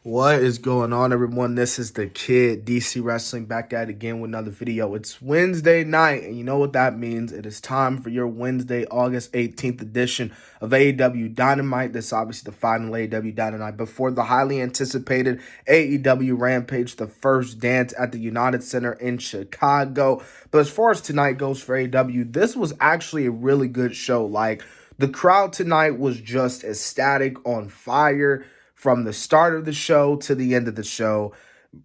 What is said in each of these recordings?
What is going on, everyone? This is the Kid, DC Wrestling, back at it again with another video. It's Wednesday night, and you know what that means. It is time for your Wednesday, August 18th edition of AEW Dynamite. This is obviously the final AEW Dynamite before the highly anticipated AEW Rampage, the first dance at the United Center in Chicago. But as far as tonight goes for AEW, this was actually a really good show. Like, the crowd tonight was just ecstatic, on fire from the start of the show to the end of the show.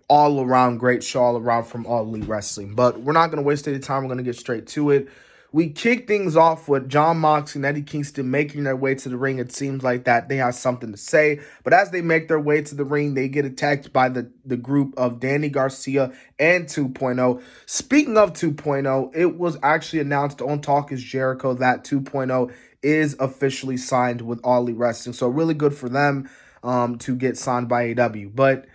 All around great show, all around from All Elite Wrestling. But we're not going to waste any time. We're going to get straight to it. We kick things off with Jon Moxley and Eddie Kingston making their way to the ring. It seems like that they have something to say. But as they make their way to the ring, they get attacked by the group of Danny Garcia and 2.0. Speaking of 2.0, it was actually announced on Talk is Jericho that 2.0 is officially signed with All Elite Wrestling. So really good for them to get signed by AEW. But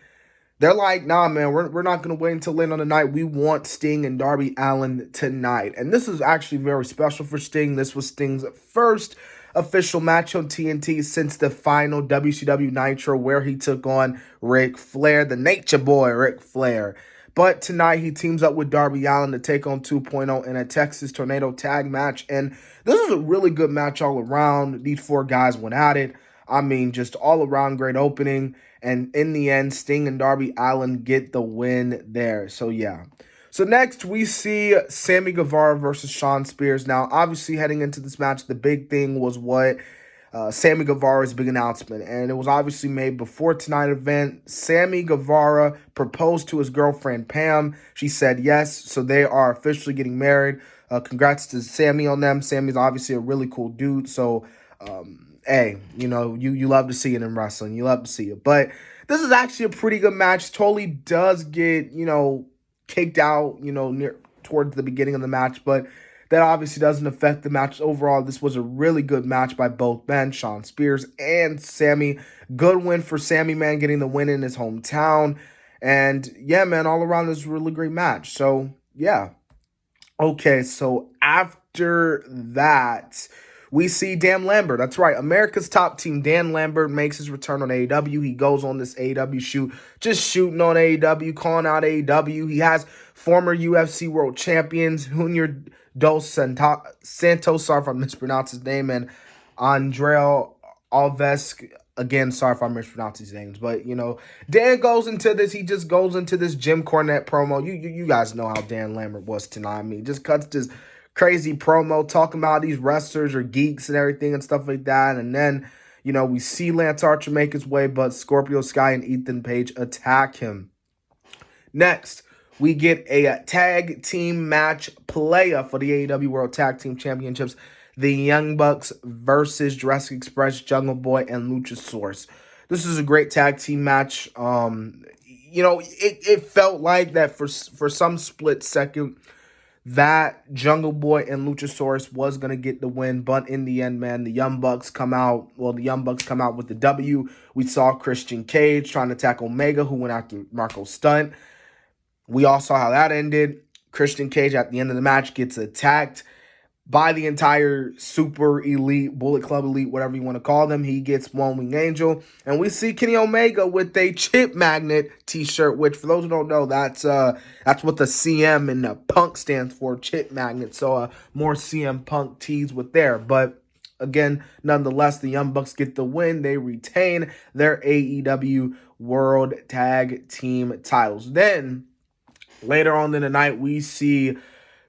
they're like, nah, man, we're not going to wait until late on the night. We want Sting and Darby Allin tonight. And this is actually very special for Sting. This was Sting's first official match on TNT since the final WCW Nitro, where he took on Ric Flair, the Nature Boy Ric Flair. But tonight he teams up with Darby Allin to take on 2.0 in a Texas Tornado tag match. And this is a really good match all around. These four guys went at it. I mean, just all around great opening. And in the end, Sting and Darby Allin get the win there. So, yeah. So, next, we see Sammy Gavar versus Shawn Spears. Now, obviously, heading into this match, the big thing was what Sammy Guevara's big announcement. And it was obviously made before tonight's event. Sammy Guevara proposed to his girlfriend, Pam. She said yes. So, they are officially getting married. Congrats to Sammy on them. Sammy's obviously a really cool dude. So, hey, you know, you love to see it in wrestling. You love to see it. But this is actually a pretty good match. Totally does get, kicked out, near towards the beginning of the match. But that obviously doesn't affect the match overall. This was a really good match by both men, Shawn Spears and Sammy. Good win for Sammy, man, getting the win in his hometown. And, yeah, man, all around this really great match. So, yeah. Okay, so after that, we see Dan Lambert. That's right. America's top team, Dan Lambert, makes his return on AEW. He goes on this AEW shoot, just shooting on AEW, calling out AEW. He has former UFC world champions, Junior Dos Santos, sorry if I mispronounced his name, and Andrea Alves. Again, sorry if I mispronounce these names, but, Dan goes into this. He just goes into this Jim Cornette promo. You guys know how Dan Lambert was tonight. I mean, just cuts this crazy promo talking about these wrestlers are geeks and everything and stuff like that. And then, we see Lance Archer make his way, but Scorpio Sky and Ethan Page attack him. Next, we get a tag team match playa for the AEW World Tag Team Championships. The Young Bucks versus Jurassic Express, Jungle Boy, and Luchasaurus. This is a great tag team match. It felt like that for some split second that Jungle Boy and Luchasaurus was going to get the win. But in the end, man, the Young Bucks come out. Well, the Young Bucks come out with the W. We saw Christian Cage trying to attack Omega, who went after Marco Stunt. We all saw how that ended. Christian Cage at the end of the match gets attacked by the entire super elite, Bullet Club elite, whatever you want to call them. He gets One Wing Angel. And we see Kenny Omega with a Chip Magnet t-shirt, which for those who don't know, that's what the CM and the Punk stands for, Chip Magnet. So more CM Punk tees with there. But again, nonetheless, the Young Bucks get the win. They retain their AEW World Tag Team titles. Then, later on in the night, we see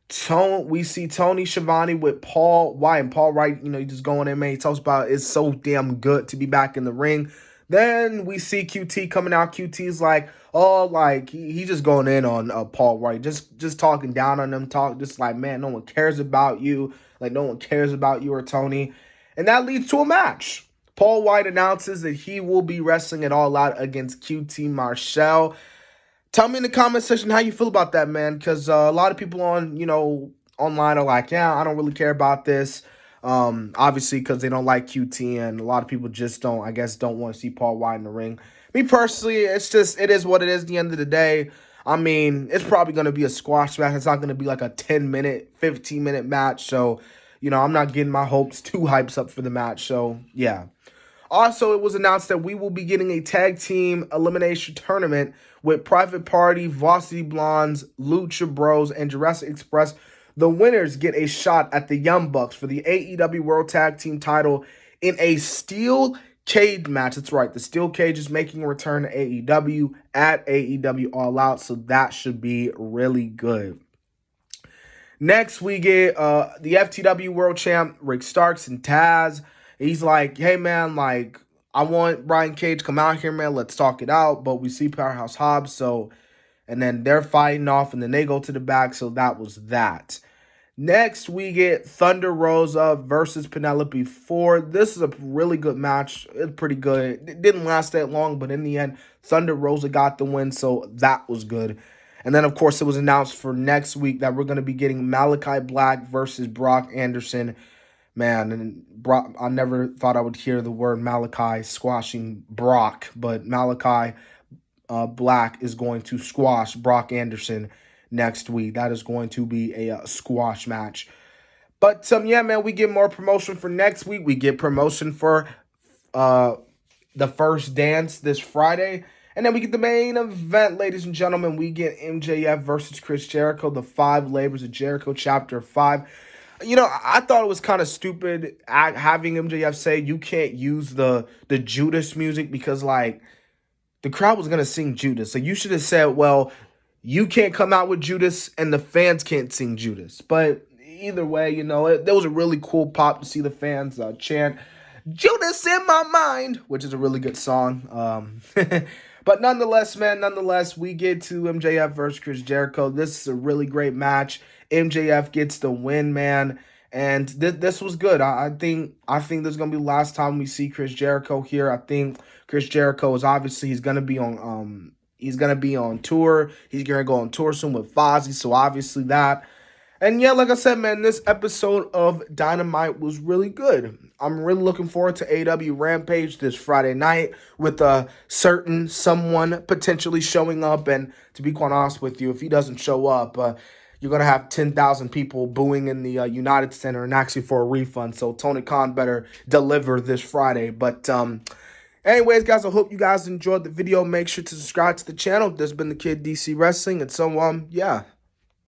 Tony Schiavone with Paul White. And Paul White, he just going in, man. He talks about it's so damn good to be back in the ring. Then we see QT coming out. QT's like, he's just going in on Paul White, just talking down on him, just like, man, no one cares about you. Like, no one cares about you or Tony. And that leads to a match. Paul White announces that he will be wrestling it All Out against QT Marshall. Tell me in the comment section how you feel about that, man, because a lot of people online are like, yeah, I don't really care about this, obviously because they don't like QT, and a lot of people just don't want to see Paul White in the ring. Me personally, it is what it is at the end of the day. I mean, it's probably going to be a squash match. It's not going to be like a 10-minute, 15-minute match, so, I'm not getting my hopes too hyped up for the match, so, yeah. Also, it was announced that we will be getting a tag team elimination tournament with Private Party, Varsity Blondes, Lucha Bros, and Jurassic Express. The winners get a shot at the Young Bucks for the AEW World Tag Team title in a steel cage match. That's right. The steel cage is making a return to AEW at AEW All Out, so that should be really good. Next, we get the FTW World Champ, Rick Starks and Taz. He's like, hey, man, like, I want Brian Cage to come out here, man. Let's talk it out. But we see Powerhouse Hobbs, and then they're fighting off, and then they go to the back, so that was that. Next, we get Thunder Rosa versus Penelope Ford. This is a really good match. It's pretty good. It didn't last that long, but in the end, Thunder Rosa got the win, so that was good. And then, of course, it was announced for next week that we're going to be getting Malachi Black versus Brock Anderson. Man, and Brock, I never thought I would hear the word Malachi squashing Brock, but Malachi Black is going to squash Brock Anderson next week. That is going to be a squash match. But, yeah, man, we get more promotion for next week. We get promotion for the first dance this Friday. And then we get the main event, ladies and gentlemen. We get MJF versus Chris Jericho, the 5 Labors of Jericho, Chapter 5. You know, I thought it was kind of stupid having MJF say you can't use the Judas music because, like, the crowd was going to sing Judas. So you should have said, well, you can't come out with Judas and the fans can't sing Judas. But either way, you know, there was a really cool pop to see the fans chant Judas in my mind, which is a really good song. But nonetheless, man, we get to MJF versus Chris Jericho. This is a really great match. MJF gets the win, man. And this was good. I think this is gonna be the last time we see Chris Jericho here. I think Chris Jericho is obviously he's gonna be on tour. He's gonna go on tour soon with Fozzy. So obviously that. And yeah, like I said, man, this episode of Dynamite was really good. I'm really looking forward to AEW Rampage this Friday night with a certain someone potentially showing up. And to be quite honest with you, if he doesn't show up, you're going to have 10,000 people booing in the United Center and asking for a refund. So Tony Khan better deliver this Friday. But anyways, guys, I hope you guys enjoyed the video. Make sure to subscribe to the channel. This has been the Kid DC Wrestling. And so, yeah.